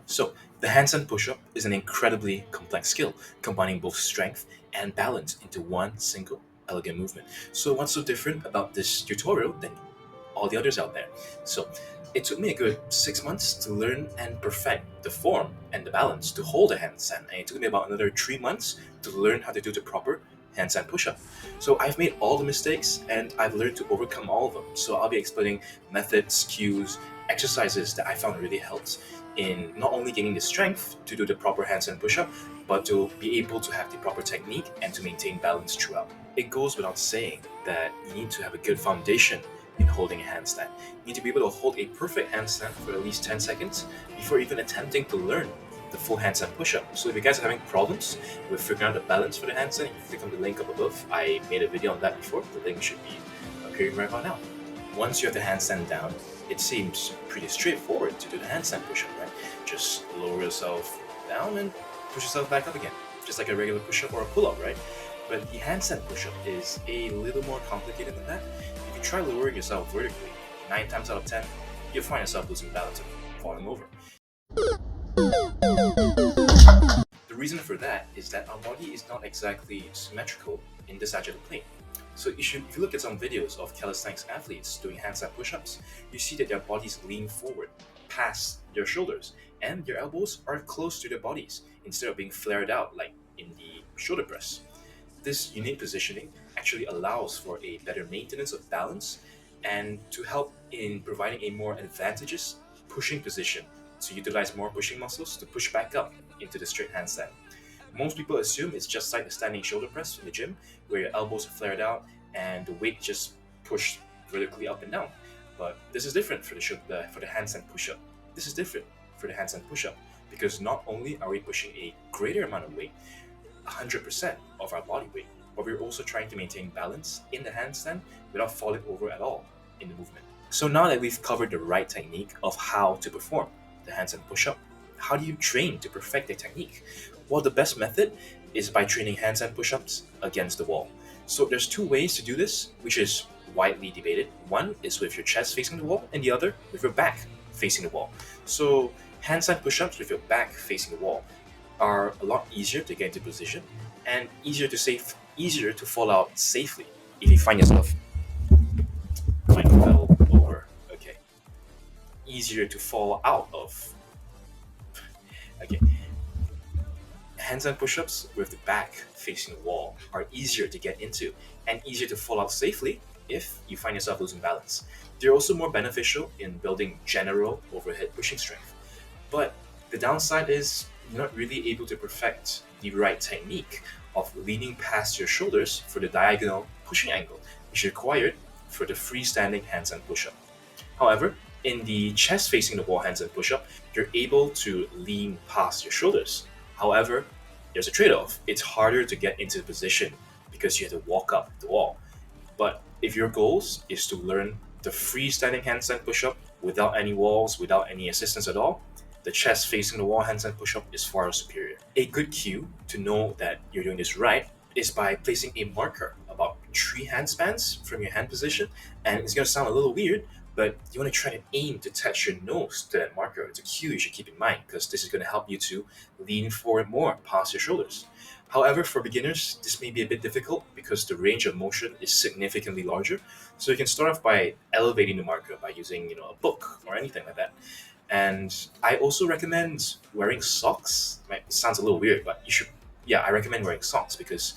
So, the handstand push-up is an incredibly complex skill, combining both strength and balance into one single elegant movement. So, what's so different about this tutorial than all the others out there? So, it took me a good 6 months to learn and perfect the form and the balance to hold a handstand, and it took me about another 3 months to learn how to do the proper handstand push-up. So I've made all the mistakes and I've learned to overcome all of them. So I'll be explaining methods, cues, exercises that I found really helped in not only gaining the strength to do the proper handstand push-up, but to be able to have the proper technique and to maintain balance throughout. It goes without saying that you need to have a good foundation in holding a handstand. You need to be able to hold a perfect handstand for at least 10 seconds before even attempting to learn the full handstand push-up. So if you guys are having problems with figuring out the balance for the handstand, you can click on the link up above. I made a video on that before. The link should be appearing right about now. Once you have the handstand down, it seems pretty straightforward to do the handstand push-up, right? Just lower yourself down and push yourself back up again, just like a regular push-up or a pull-up, right? But the handstand push-up is a little more complicated than that. If you try lowering yourself vertically, 9 times out of 10, you'll find yourself losing balance and falling over. The reason for that is that our body is not exactly symmetrical in the sagittal plane. So if you look at some videos of calisthenics athletes doing handstand push-ups, you see that their bodies lean forward past their shoulders and their elbows are close to their bodies instead of being flared out like in the shoulder press. This unique positioning actually allows for a better maintenance of balance and to help in providing a more advantageous pushing position to utilize more pushing muscles to push back up into the straight handstand. Most people assume it's just like the standing shoulder press in the gym where your elbows are flared out and the weight just pushed vertically up and down. But this is different for the handstand push-up. This is different for the handstand push-up because not only are we pushing a greater amount of weight, 100% of our body weight, but we're also trying to maintain balance in the handstand without falling over at all in the movement. So now that we've covered the right technique of how to perform the handstand push-up, how do you train to perfect the technique? Well, the best method is by training handstand push-ups against the wall. So there's two ways to do this, which is widely debated. One is with your chest facing the wall, and the other with your back facing the wall. So handstand push-ups with your back facing the wall are a lot easier to get into position and easier to fall out safely if you find yourself fell over. Okay, easier to fall out of. Okay, handstand push-ups with the back facing the wall are easier to get into and easier to fall out safely if you find yourself losing balance. They're also more beneficial in building general overhead pushing strength. But the downside is you're not really able to perfect the right technique of leaning past your shoulders for the diagonal pushing angle, which is required for the freestanding handstand push-up. However, in the chest facing the wall handstand push-up, you're able to lean past your shoulders. However, there's a trade-off. It's harder to get into the position because you have to walk up the wall. But if your goals is to learn the freestanding handstand push-up without any walls, without any assistance at all, the chest facing the wall handstand push-up is far superior. A good cue to know that you're doing this right is by placing a marker about 3 hand spans from your hand position. And it's going to sound a little weird, but you want to try to aim to touch your nose to that marker. It's a cue you should keep in mind because this is going to help you to lean forward more past your shoulders. However, for beginners, this may be a bit difficult because the range of motion is significantly larger. So you can start off by elevating the marker by using, a book or anything like that. And I also recommend wearing socks. It sounds a little weird, but I recommend wearing socks because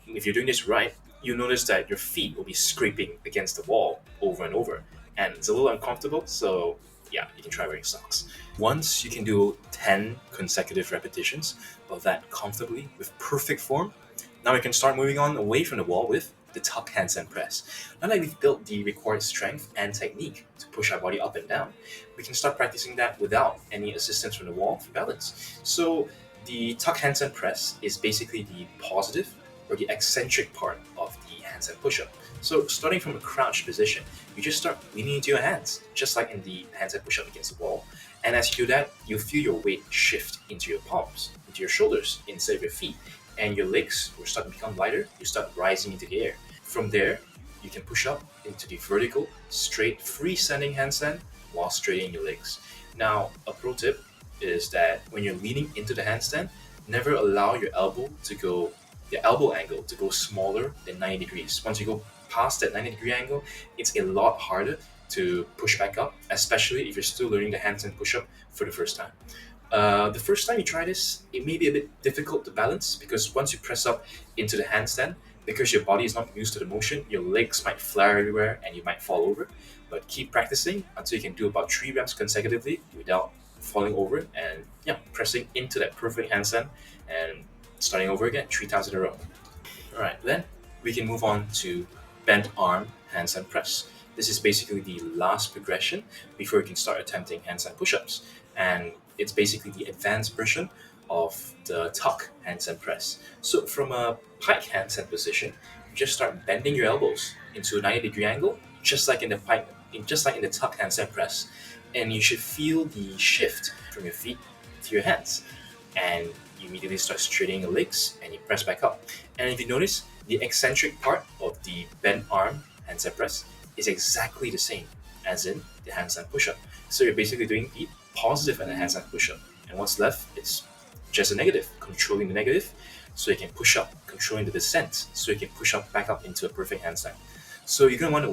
if you're doing this right, you'll notice that your feet will be scraping against the wall over and over. And it's a little uncomfortable, so you can try wearing socks. Once you can do 10 consecutive repetitions of that comfortably with perfect form, now we can start moving on away from the wall with the tuck handstand press. Now that we've built the required strength and technique to push our body up and down, we can start practicing that without any assistance from the wall for balance. So the tuck handstand press is basically the positive or the eccentric part of the handstand push-up. So starting from a crouched position, you just start leaning into your hands, just like in the handstand push-up against the wall. And as you do that, you feel your weight shift into your palms, into your shoulders instead of your feet. And your legs will start to become lighter, you start rising into the air. From there, you can push up into the vertical, straight, freestanding handstand while straightening your legs. Now, a pro tip, is that when you're leaning into the handstand, never allow your elbow angle to go smaller than 90 degrees. Once you go past that 90-degree angle, it's a lot harder to push back up, especially if you're still learning the handstand push-up for the first time. The first time you try this, it may be a bit difficult to balance because once you press up into the handstand, because your body is not used to the motion, your legs might flare everywhere and you might fall over. But keep practicing until you can do about 3 reps consecutively without falling over and yeah, pressing into that perfect handstand and starting over again 3 times in a row. All right, then we can move on to bent arm handstand press. This is basically the last progression before you can start attempting handstand push-ups, and it's basically the advanced version of the tuck handstand press. So from a pike handstand position, you just start bending your elbows into a 90-degree angle, just like in the tuck handstand press, and you should feel the shift from your feet to your hands, and you immediately start straightening your legs and you press back up. And if you notice, the eccentric part of the bent arm handstand press is exactly the same as in the handstand push-up. So you're basically doing the positive and the handstand push-up, and what's left is just a negative, controlling the negative so you can push up, controlling the descent so you can push up back up into a perfect handstand. So you're gonna want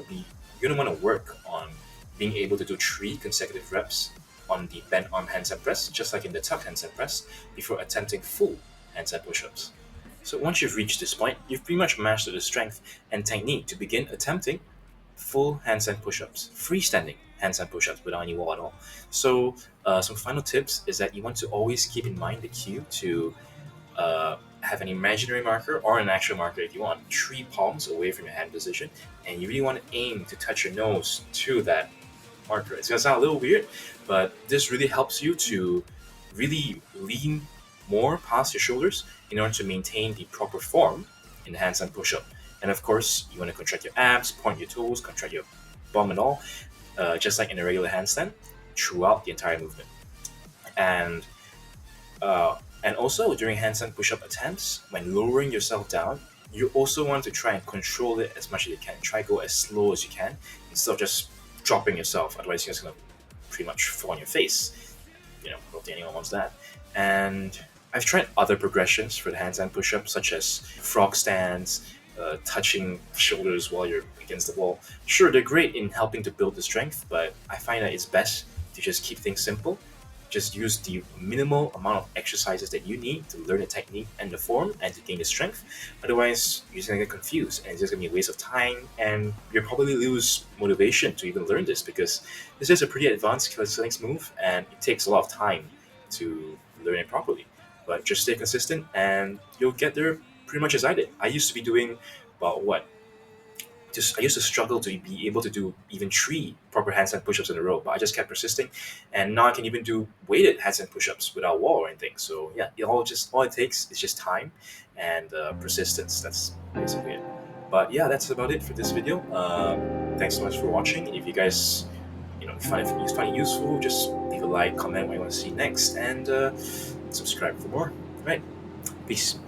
to work on being able to do 3 consecutive reps on the bent arm handstand press, just like in the tuck handstand press, before attempting full handstand push-ups. So once you've reached this point, you've pretty much mastered the strength and technique to begin attempting full handstand push-ups, freestanding handstand push-ups without any wall at all. So some final tips is that you want to always keep in mind the cue to have an imaginary marker or an actual marker if you want, 3 palms away from your hand position, and you really want to aim to touch your nose to that marker. It's gonna sound a little weird, but this really helps you to really lean more past your shoulders in order to maintain the proper form in the handstand push-up. And of course, you want to contract your abs, point your toes, contract your bum and all, just like in a regular handstand, throughout the entire movement. And also during handstand push-up attempts, when lowering yourself down, you also want to try and control it as much as you can. Try to go as slow as you can instead of just dropping yourself. Otherwise, you're just gonna pretty much fall on your face. I don't think anyone wants that. And I've tried other progressions for the handstand push-ups, such as frog stands, touching shoulders while you're against the wall. Sure, they're great in helping to build the strength, but I find that it's best to just keep things simple. Just use the minimal amount of exercises that you need to learn the technique and the form and to gain the strength. Otherwise, you're just gonna get confused and it's just gonna be a waste of time, and you'll probably lose motivation to even learn this because this is a pretty advanced calisthenics move and it takes a lot of time to learn it properly. But just stay consistent and you'll get there pretty much as I did. I used to be doing about I used to struggle to be able to do even 3 proper handstand push-ups in a row, but I just kept persisting, and now I can even do weighted handstand push-ups without wall or anything. So yeah, all it takes is just time and persistence. That's basically it. But yeah, that's about it for this video. Thanks so much for watching. If you guys find it useful, just leave a like, comment what you want to see next, and subscribe for more. All right, peace.